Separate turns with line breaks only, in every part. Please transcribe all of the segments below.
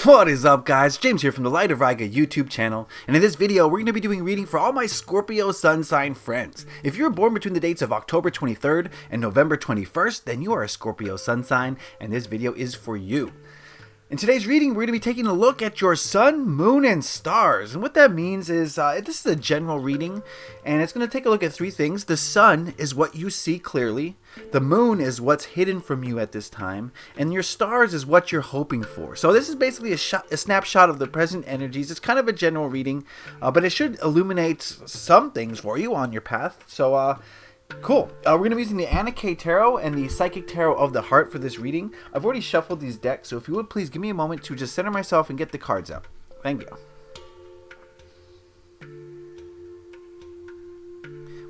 What is up, guys? James here from the Light of Riga YouTube channel, and in this video we're going to be doing reading for all my Scorpio Sun sign friends. If you were born between the dates of October 23rd and November 21st, then you are a Scorpio Sun sign, and this video is for you. In today's reading, we're going to be taking a look at your sun, moon, and stars. And what that means is, this is a general reading, and it's going to take a look at three things. The sun is what you see clearly. The moon is what's hidden from you at this time. And your stars is what you're hoping for. So this is basically a snapshot of the present energies. It's kind of a general reading, but it should illuminate some things for you on your path. So, cool. We're going to be using the Anarchy Tarot and the Psychic Tarot of the Heart for this reading. I've already shuffled these decks, so if you would please give me a moment to just center myself and get the cards out. Thank you.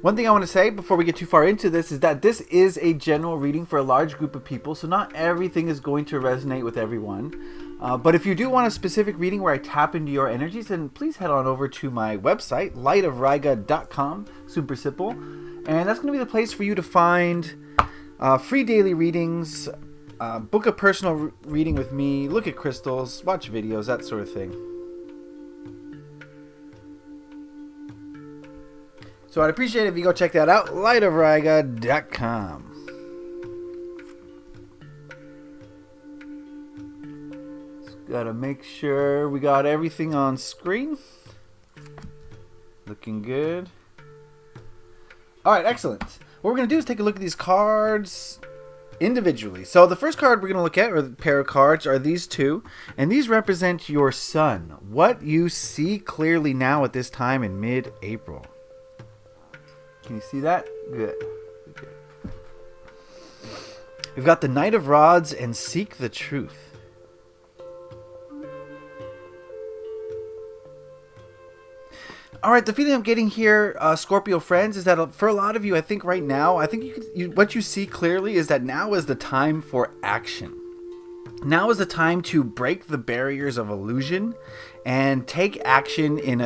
One thing I want to say before we get too far into this is that this is a general reading for a large group of people, so not everything is going to resonate with everyone. But if you do want a specific reading where I tap into your energies, then please head on over to my website, lightofriga.com. Super simple. And that's going to be the place for you to find free daily readings, book a personal reading with me, look at crystals, watch videos, that sort of thing. So I'd appreciate it if you go check that out, lightofriga.com. Just gotta make sure we got everything on screen. Looking good. Alright, excellent. What we're going to do is take a look at these cards individually. So the first card we're going to look at, or the pair of cards, are these two. And these represent your sun. What you see clearly now at this time in mid-April. Can you see that? Good. Okay. We've got the Knight of Rods and Seek the Truth. Alright, the feeling I'm getting here, Scorpio friends, is that for a lot of you, I think right now, what you see clearly is that now is the time for action. Now is the time to break the barriers of illusion and take action in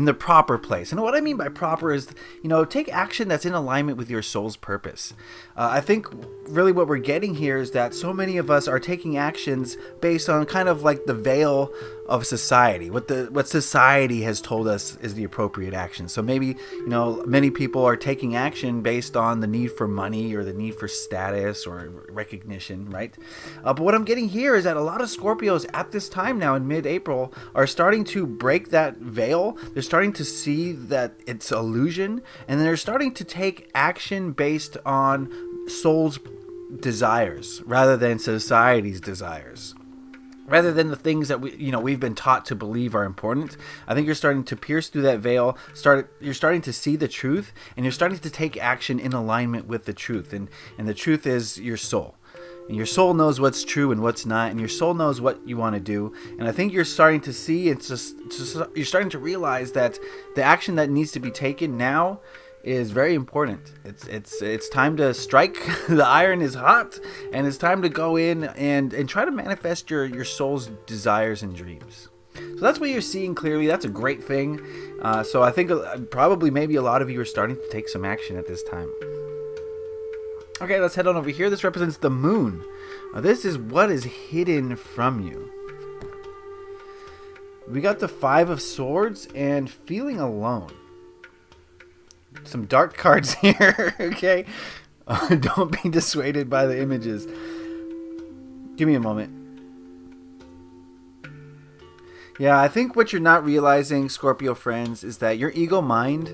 the proper place. And what I mean by proper is, take action that's in alignment with your soul's purpose. I think really what we're getting here is that so many of us are taking actions based on kind of like the veil of society, what society has told us is the appropriate action. So maybe, many people are taking action based on the need for money or the need for status or recognition, right? But what I'm getting here is that a lot of Scorpios at this time now in mid-April are starting to break that veil. They're starting to see that it's illusion, and they're starting to take action based on soul's desires rather than society's desires. Rather than the things that we've been taught to believe are important. I think you're starting to pierce through that veil. You're starting to see the truth, and you're starting to take action in alignment with the truth. And the truth is your soul. And your soul knows what's true and what's not, and your soul knows what you want to do. And I think you're starting to see, you're starting to realize that the action that needs to be taken now is very important. It's time to strike. The iron is hot, and it's time to go in and try to manifest your soul's desires and dreams. So that's what you're seeing clearly. That's a great thing. So I think probably maybe a lot of you are starting to take some action at this time. Okay, let's head on over here. This represents the moon. This is what is hidden from you. We got the Five of Swords and feeling alone. Some dark cards here, okay? Don't be dissuaded by the images. Give me a moment. Yeah, I think what you're not realizing, Scorpio friends, is that your ego mind,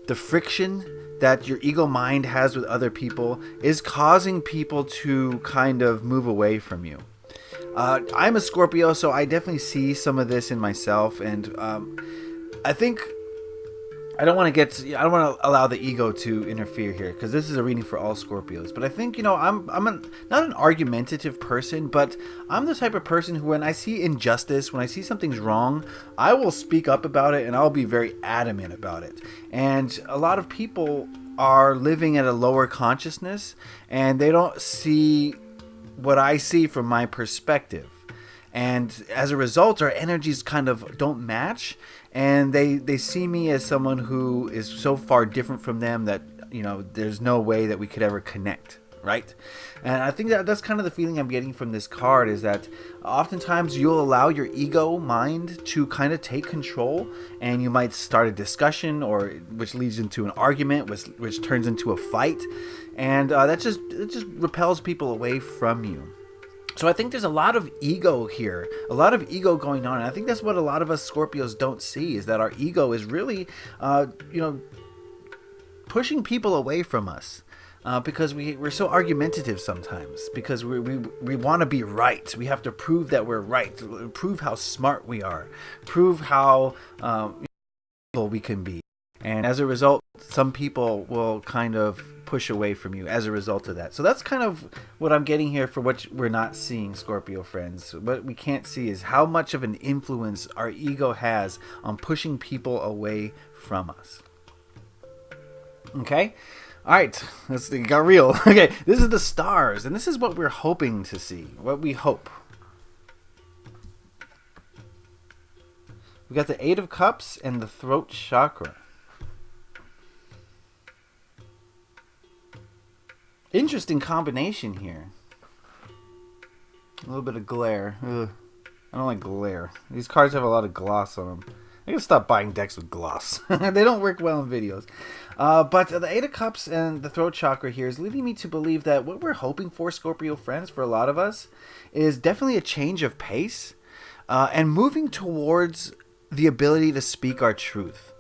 the friction that your ego mind has with other people, is causing people to kind of move away from you. I'm a Scorpio, so I definitely see some of this in myself, and I think I don't want to allow the ego to interfere here, because this is a reading for all Scorpios. But I think, I'm not an argumentative person, but I'm the type of person who, when I see injustice, when I see something's wrong, I will speak up about it, and I'll be very adamant about it. And a lot of people are living at a lower consciousness, and they don't see what I see from my perspective. And as a result, our energies kind of don't match, and they see me as someone who is so far different from them that, there's no way that we could ever connect. right? And I think that's kind of the feeling I'm getting from this card, is that oftentimes you'll allow your ego mind to kind of take control, and you might start a discussion, or which leads into an argument, which turns into a fight, and it just repels people away from you. So I think there's a lot of ego here, a lot of ego going on. And I think that's what a lot of us Scorpios don't see, is that our ego is really, pushing people away from us. Because we're so argumentative sometimes, because we want to be right. We have to prove that we're right, prove how smart we are, prove how we can be. And as a result, some people will kind of push away from you as a result of that. So that's kind of what I'm getting here for what we're not seeing, Scorpio friends. What we can't see is how much of an influence our ego has on pushing people away from us. Okay? All right, let's got real. Okay, this is the stars, and this is what we're hoping to see, what we hope. We got the Eight of Cups and the throat chakra. Interesting combination here. A little bit of glare. Ugh. I don't like glare. These cards have a lot of gloss on them. I gotta stop buying decks with gloss. They don't work well in videos. But the Eight of Cups and the throat chakra here is leading me to believe that what we're hoping for, Scorpio friends, for a lot of us, is definitely a change of pace and moving towards the ability to speak our truth.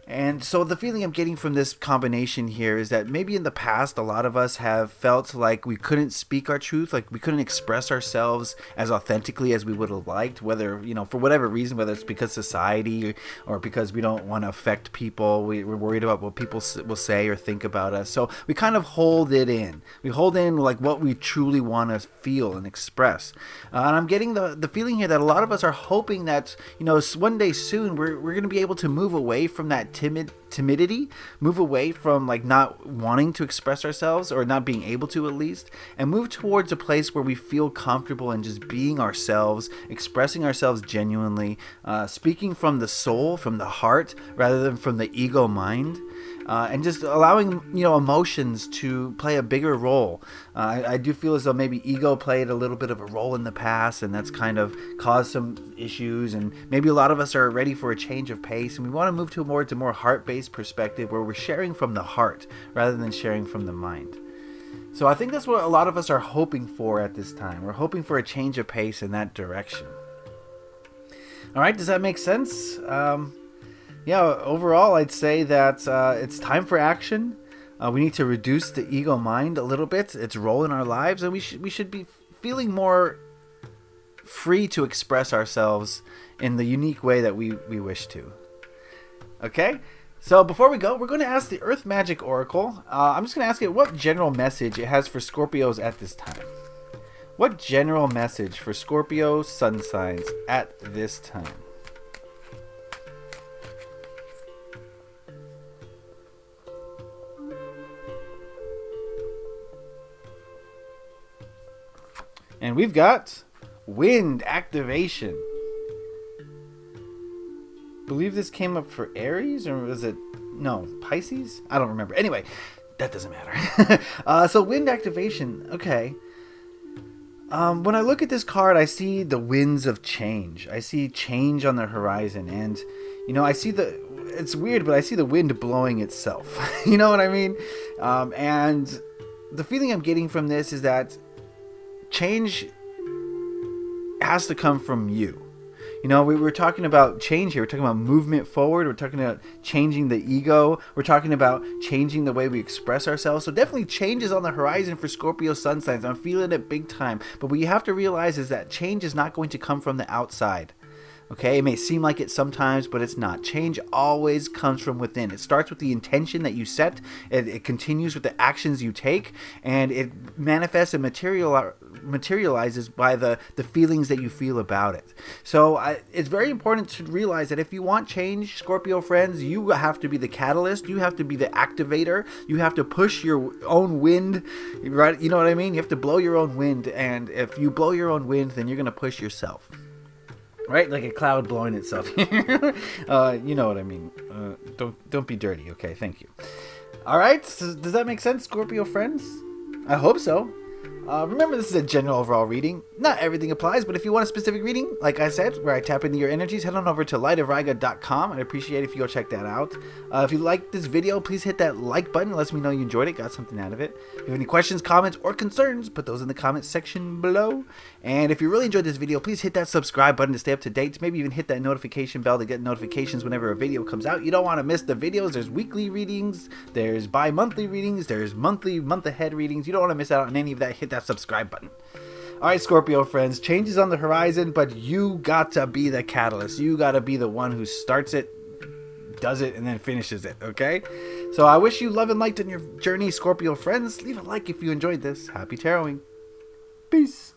And so the feeling I'm getting from this combination here is that maybe in the past, a lot of us have felt like we couldn't speak our truth, like we couldn't express ourselves as authentically as we would have liked, whether, for whatever reason, whether it's because society or because we don't want to affect people. We're worried about what people will say or think about us. So we kind of hold it in. We hold in like what we truly want to feel and express. And I'm getting the feeling here that a lot of us are hoping that, one day soon we're going to be able to move away from that timidity, move away from like not wanting to express ourselves, or not being able to at least, and move towards a place where we feel comfortable in just being ourselves, expressing ourselves genuinely, speaking from the soul, from the heart, rather than from the ego mind. And just allowing emotions to play a bigger role. I do feel as though maybe ego played a little bit of a role in the past, and that's kind of caused some issues, and maybe a lot of us are ready for a change of pace, and we want to move towards a more heart-based perspective where we're sharing from the heart rather than sharing from the mind. So I think that's what a lot of us are hoping for at this time. We're hoping for a change of pace in that direction. All right, does that make sense? Yeah, overall, I'd say that it's time for action. We need to reduce the ego mind a little bit, its role in our lives, and we should be feeling more free to express ourselves in the unique way that we wish to. Okay? So before we go, we're going to ask the Earth Magic Oracle. I'm just going to ask it what general message it has for Scorpios at this time. What general message for Scorpio sun signs at this time? And we've got wind activation. Believe this came up for Aries, or was it Pisces? I don't remember. Anyway, that doesn't matter. So wind activation. Okay. When I look at this card, I see the winds of change. I see change on the horizon, and I see it's weird, but I see the wind blowing itself. You know what I mean? And the feeling I'm getting from this is that change has to come from you. We were talking about change here. We're talking about movement forward. We're talking about changing the ego. We're talking about changing the way we express ourselves. So definitely change is on the horizon for Scorpio sun signs. I'm feeling it big time. But what you have to realize is that change is not going to come from the outside. Okay, it may seem like it sometimes, but it's not. Change always comes from within. It starts with the intention that you set. It continues with the actions you take, and it manifests and materializes by the feelings that you feel about it. So it's very important to realize that if you want change, Scorpio friends, you have to be the catalyst. You have to be the activator. You have to push your own wind, right? You know what I mean? You have to blow your own wind, and if you blow your own wind, then you're going to push yourself. Right, like a cloud blowing itself. You know what I mean. Don't be dirty. Okay, thank you. All right, so does that make sense, Scorpio friends? I hope so. Remember, this is a general overall reading. Not everything applies, but if you want a specific reading, like I said, where I tap into your energies, head on over to lightofriga.com. I'd appreciate it if you go check that out. If you liked this video, please hit that like button. It lets me know you enjoyed it, got something out of it. If you have any questions, comments, or concerns, put those in the comments section below. And if you really enjoyed this video, please hit that subscribe button to stay up to date. Maybe even hit that notification bell to get notifications whenever a video comes out. You don't want to miss the videos. There's weekly readings, there's bi-monthly readings, there's monthly, month-ahead readings. You don't want to miss out on any of that. Hit that subscribe button. Alright, Scorpio friends, change is on the horizon, but you got to be the catalyst. You got to be the one who starts it, does it, and then finishes it, okay? So I wish you love and light in your journey, Scorpio friends. Leave a like if you enjoyed this. Happy taroting. Peace.